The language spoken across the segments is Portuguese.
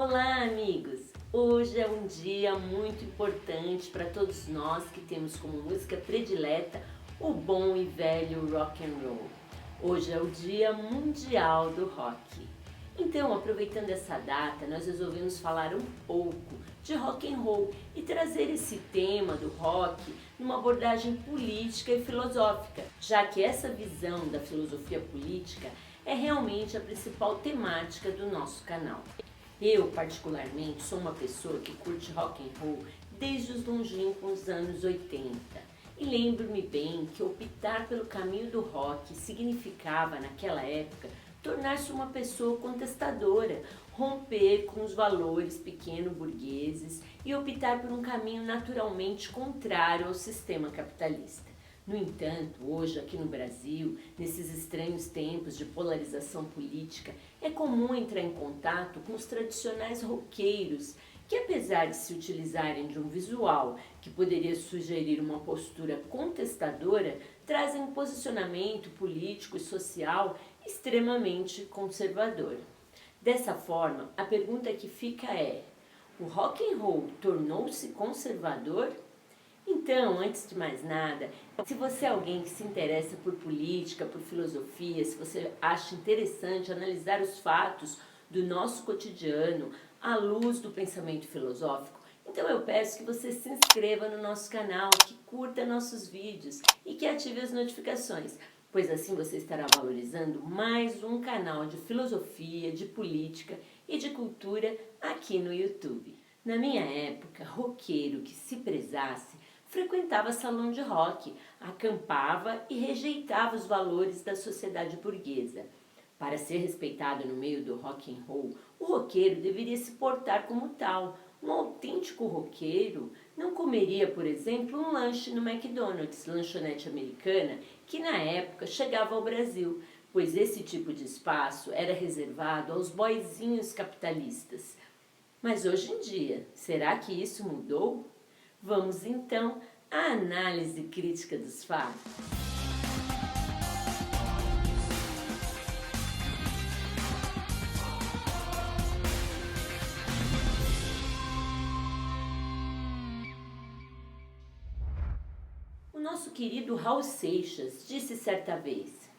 Olá, amigos! Hoje é um dia muito importante para todos nós que temos como música predileta o bom e velho rock and roll. Hoje é o Dia Mundial do Rock. Então, aproveitando essa data, nós resolvemos falar um pouco de rock and roll e trazer esse tema do rock numa abordagem política e filosófica, já que essa visão da filosofia política é realmente a principal temática do nosso canal. Eu, particularmente, sou uma pessoa que curte rock and roll desde os longínquos anos 80. E lembro-me bem que optar pelo caminho do rock significava, naquela época, tornar-se uma pessoa contestadora, romper com os valores pequeno-burgueses e optar por um caminho naturalmente contrário ao sistema capitalista. No entanto, hoje aqui no Brasil, nesses estranhos tempos de polarização política, é comum entrar em contato com os tradicionais roqueiros, que apesar de se utilizarem de um visual que poderia sugerir uma postura contestadora, trazem um posicionamento político e social extremamente conservador. Dessa forma, a pergunta que fica é: o rock and roll tornou-se conservador? Então, antes de mais nada, se você é alguém que se interessa por política, por filosofia, se você acha interessante analisar os fatos do nosso cotidiano à luz do pensamento filosófico, então eu peço que você se inscreva no nosso canal, que curta nossos vídeos e que ative as notificações, pois assim você estará valorizando mais um canal de filosofia, de política e de cultura aqui no YouTube. Na minha época, roqueiro que se prezasse frequentava salão de rock, acampava e rejeitava os valores da sociedade burguesa. Para ser respeitado no meio do rock and roll, o roqueiro deveria se portar como tal. Um autêntico roqueiro não comeria, por exemplo, um lanche no McDonald's, lanchonete americana, que na época chegava ao Brasil, pois esse tipo de espaço era reservado aos boizinhos capitalistas. Mas hoje em dia, será que isso mudou? Vamos então à análise crítica dos fatos. O nosso querido Raul Seixas disse certa vez: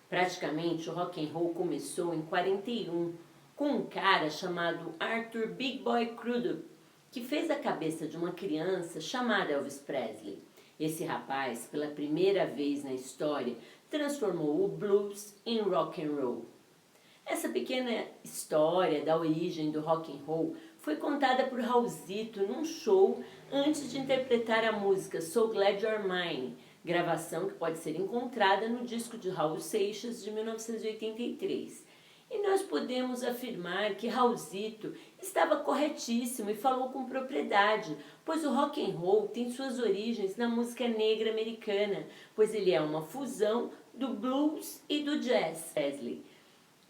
praticamente o rock and roll começou em 41 com um cara chamado Arthur Big Boy Crudup, que fez a cabeça de uma criança chamada Elvis Presley. Esse rapaz, pela primeira vez na história, transformou o blues em rock and roll. Essa pequena história da origem do rock and roll foi contada por Raulzito num show antes de interpretar a música So Glad You're Mine, gravação que pode ser encontrada no disco de Raul Seixas de 1983. E nós podemos afirmar que Raulzito estava corretíssimo e falou com propriedade, pois o rock and roll tem suas origens na música negra americana, pois ele é uma fusão do blues e do jazz.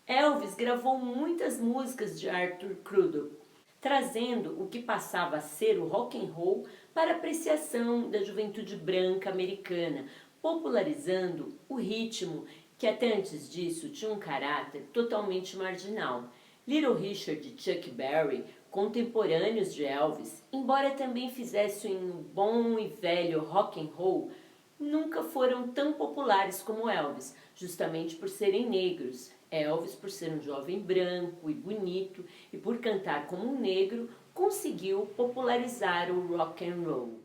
Elvis gravou muitas músicas de Arthur Crudup, trazendo o que passava a ser o rock and roll para apreciação da juventude branca americana, popularizando o ritmo que até antes disso tinha um caráter totalmente marginal. Little Richard e Chuck Berry, contemporâneos de Elvis, embora também fizessem um bom e velho rock and roll, nunca foram tão populares como Elvis, justamente por serem negros. Elvis, por ser um jovem branco e bonito e por cantar como um negro, conseguiu popularizar o rock and roll.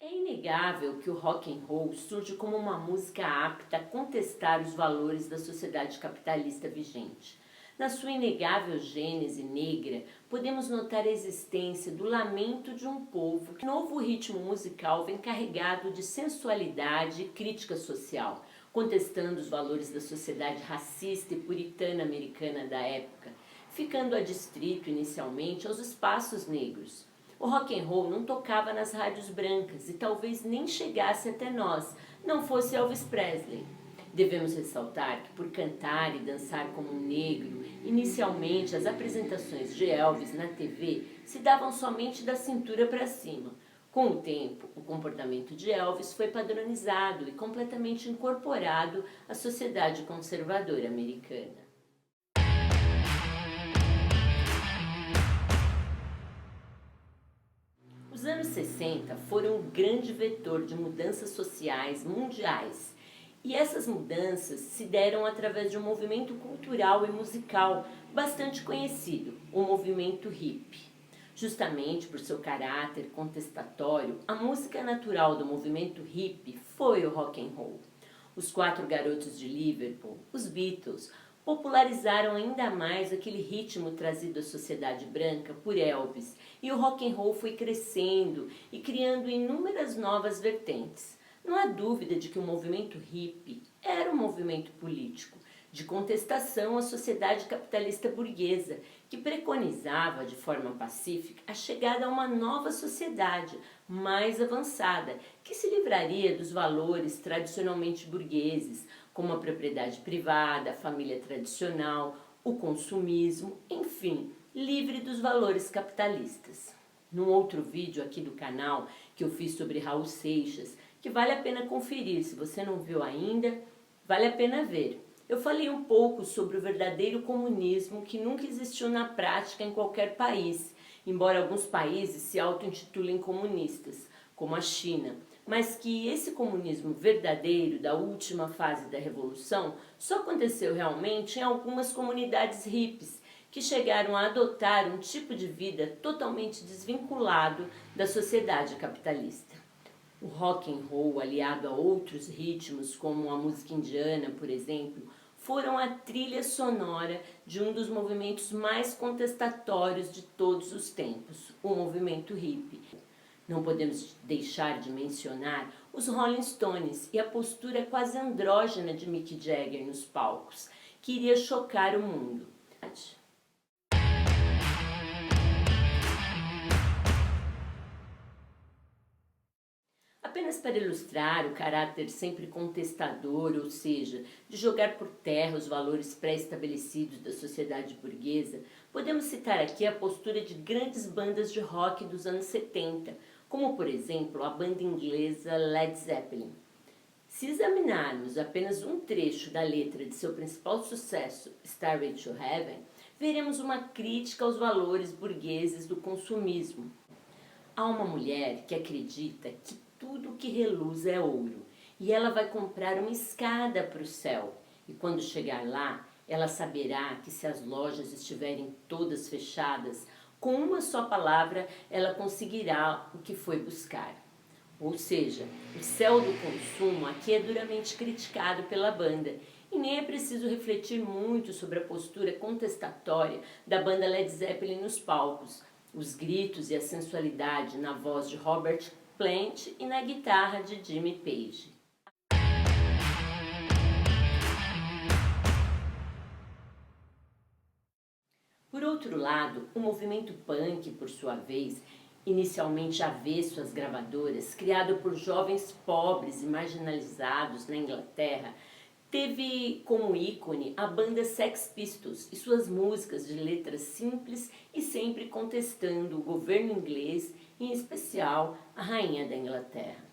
É inegável que o rock and roll surge como uma música apta a contestar os valores da sociedade capitalista vigente. Na sua inegável gênese negra, podemos notar a existência do lamento de um povo que, novo ritmo musical, vem carregado de sensualidade e crítica social, contestando os valores da sociedade racista e puritana americana da época, ficando adstrito inicialmente aos espaços negros. O rock and roll não tocava nas rádios brancas e talvez nem chegasse até nós, não fosse Elvis Presley. Devemos ressaltar que, por cantar e dançar como um negro, inicialmente as apresentações de Elvis na TV se davam somente da cintura para cima. Com o tempo, o comportamento de Elvis foi padronizado e completamente incorporado à sociedade conservadora americana. Os anos 60 foram um grande vetor de mudanças sociais mundiais, e essas mudanças se deram através de um movimento cultural e musical bastante conhecido, o movimento hippie. Justamente por seu caráter contestatório, a música natural do movimento hippie foi o rock and roll. Os quatro garotos de Liverpool, os Beatles, popularizaram ainda mais aquele ritmo trazido à sociedade branca por Elvis, e o rock and roll foi crescendo e criando inúmeras novas vertentes. Não há dúvida de que o movimento hippie era um movimento político, de contestação à sociedade capitalista burguesa, que preconizava de forma pacífica a chegada a uma nova sociedade mais avançada, que se livraria dos valores tradicionalmente burgueses, como a propriedade privada, a família tradicional, o consumismo, enfim, livre dos valores capitalistas. Num outro vídeo aqui do canal que eu fiz sobre Raul Seixas, que vale a pena conferir, se você não viu ainda, vale a pena ver. Eu falei um pouco sobre o verdadeiro comunismo que nunca existiu na prática em qualquer país, embora alguns países se auto-intitulem comunistas, como a China, mas que esse comunismo verdadeiro da última fase da revolução só aconteceu realmente em algumas comunidades hippies, que chegaram a adotar um tipo de vida totalmente desvinculado da sociedade capitalista. O rock and roll, aliado a outros ritmos, como a música indiana, por exemplo, foram a trilha sonora de um dos movimentos mais contestatórios de todos os tempos, o movimento hippie. Não podemos deixar de mencionar os Rolling Stones e a postura quase andrógena de Mick Jagger nos palcos, que iria chocar o mundo. Apenas para ilustrar o caráter sempre contestador, ou seja, de jogar por terra os valores pré-estabelecidos da sociedade burguesa, podemos citar aqui a postura de grandes bandas de rock dos anos 70, como por exemplo a banda inglesa Led Zeppelin. Se examinarmos apenas um trecho da letra de seu principal sucesso, Stairway to Heaven, veremos uma crítica aos valores burgueses do consumismo. Há uma mulher que acredita que tudo que reluz é ouro, e ela vai comprar uma escada para o céu, e quando chegar lá, ela saberá que se as lojas estiverem todas fechadas, com uma só palavra ela conseguirá o que foi buscar. Ou seja, o céu do consumo aqui é duramente criticado pela banda, e nem é preciso refletir muito sobre a postura contestatória da banda Led Zeppelin nos palcos, os gritos e a sensualidade na voz de Robert Plant e na guitarra de Jimmy Page. Por outro lado, o movimento punk, por sua vez, inicialmente avesso às gravadoras, criado por jovens pobres e marginalizados na Inglaterra, teve como ícone a banda Sex Pistols e suas músicas de letras simples e sempre contestando o governo inglês, em especial a rainha da Inglaterra.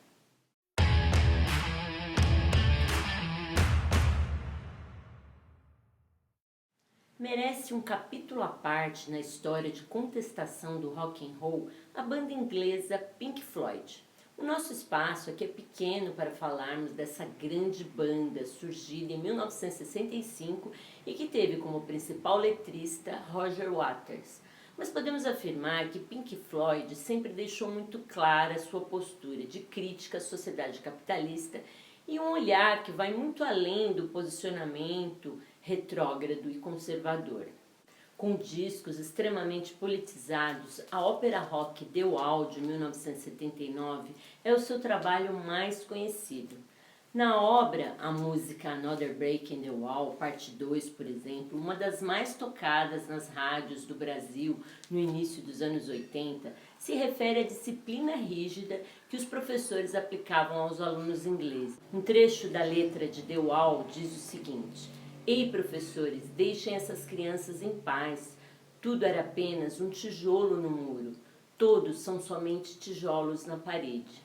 Merece um capítulo à parte na história de contestação do rock and roll a banda inglesa Pink Floyd. O nosso espaço aqui é pequeno para falarmos dessa grande banda surgida em 1965 e que teve como principal letrista Roger Waters. Mas podemos afirmar que Pink Floyd sempre deixou muito clara sua postura de crítica à sociedade capitalista e um olhar que vai muito além do posicionamento retrógrado e conservador. Com discos extremamente politizados, a ópera rock The Wall, de 1979, é o seu trabalho mais conhecido. Na obra, a música Another Break in the Wall, parte 2, por exemplo, uma das mais tocadas nas rádios do Brasil no início dos anos 80, se refere à disciplina rígida que os professores aplicavam aos alunos ingleses. Um trecho da letra de The Wall diz o seguinte: "Ei, professores, deixem essas crianças em paz. Tudo era apenas um tijolo no muro. Todos são somente tijolos na parede.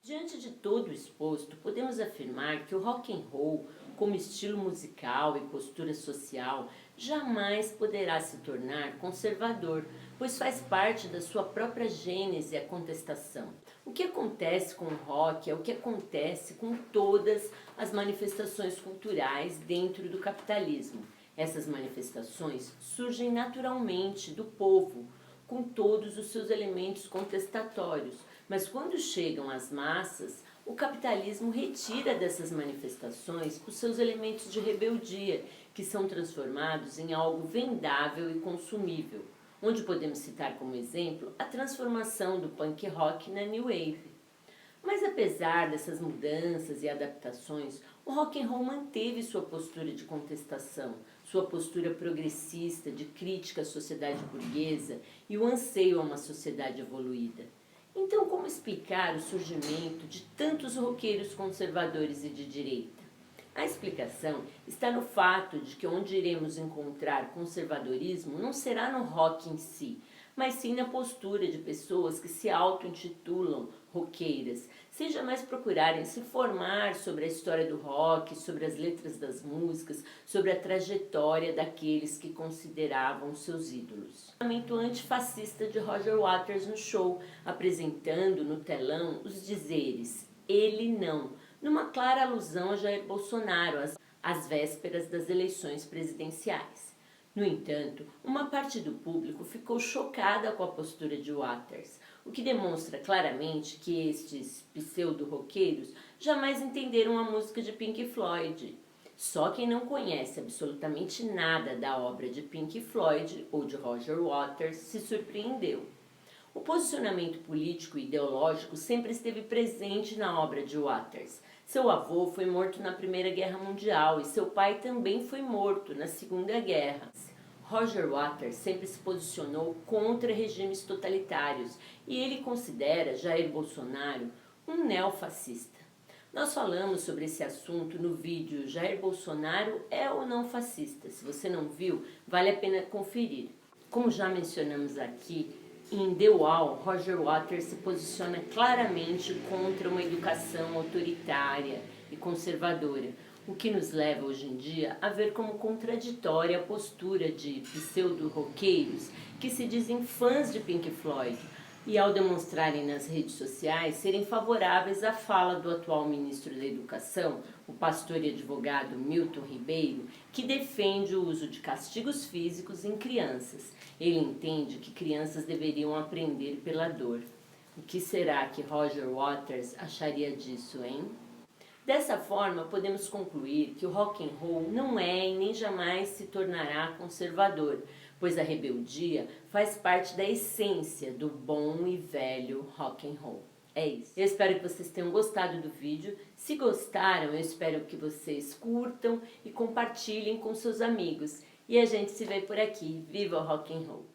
Diante de todo o exposto, podemos afirmar que o rock and roll, como estilo musical e postura social, jamais poderá se tornar conservador, pois faz parte da sua própria gênese a contestação. O que acontece com o rock é o que acontece com todas as manifestações culturais dentro do capitalismo. Essas manifestações surgem naturalmente do povo, com todos os seus elementos contestatórios, mas quando chegam às massas, o capitalismo retira dessas manifestações os seus elementos de rebeldia, que são transformados em algo vendável e consumível, onde podemos citar como exemplo a transformação do punk rock na new wave. Mas apesar dessas mudanças e adaptações, o rock and roll manteve sua postura de contestação, sua postura progressista de crítica à sociedade burguesa e o anseio a uma sociedade evoluída. Então, como explicar o surgimento de tantos roqueiros conservadores e de direita? A explicação está no fato de que onde iremos encontrar conservadorismo não será no rock em si, mas sim na postura de pessoas que se auto-intitulam roqueiras, seja mais procurarem se formar sobre a história do rock, sobre as letras das músicas, sobre a trajetória daqueles que consideravam seus ídolos. O pensamento antifascista de Roger Waters no show, apresentando no telão os dizeres "ele não", numa clara alusão a Jair Bolsonaro, às vésperas das eleições presidenciais. No entanto, uma parte do público ficou chocada com a postura de Waters, o que demonstra claramente que estes pseudo-roqueiros jamais entenderam a música de Pink Floyd. Só quem não conhece absolutamente nada da obra de Pink Floyd ou de Roger Waters se surpreendeu. O posicionamento político e ideológico sempre esteve presente na obra de Waters. Seu avô foi morto na Primeira Guerra Mundial e seu pai também foi morto na Segunda Guerra. Roger Waters sempre se posicionou contra regimes totalitários e ele considera Jair Bolsonaro um neofascista. Nós falamos sobre esse assunto no vídeo Jair Bolsonaro é ou não fascista. Se você não viu, vale a pena conferir. Como já mencionamos aqui, em The Wall, Roger Waters se posiciona claramente contra uma educação autoritária e conservadora, o que nos leva hoje em dia a ver como contraditória a postura de pseudo-roqueiros que se dizem fãs de Pink Floyd e, ao demonstrarem nas redes sociais serem favoráveis à fala do atual ministro da Educação, o pastor e advogado Milton Ribeiro, que defende o uso de castigos físicos em crianças. Ele entende que crianças deveriam aprender pela dor. O que será que Roger Waters acharia disso, hein? Dessa forma, podemos concluir que o rock and roll não é e nem jamais se tornará conservador, pois a rebeldia faz parte da essência do bom e velho rock and roll. É isso. Eu espero que vocês tenham gostado do vídeo. Se gostaram, eu espero que vocês curtam e compartilhem com seus amigos. E a gente se vê por aqui. Viva o rock and roll!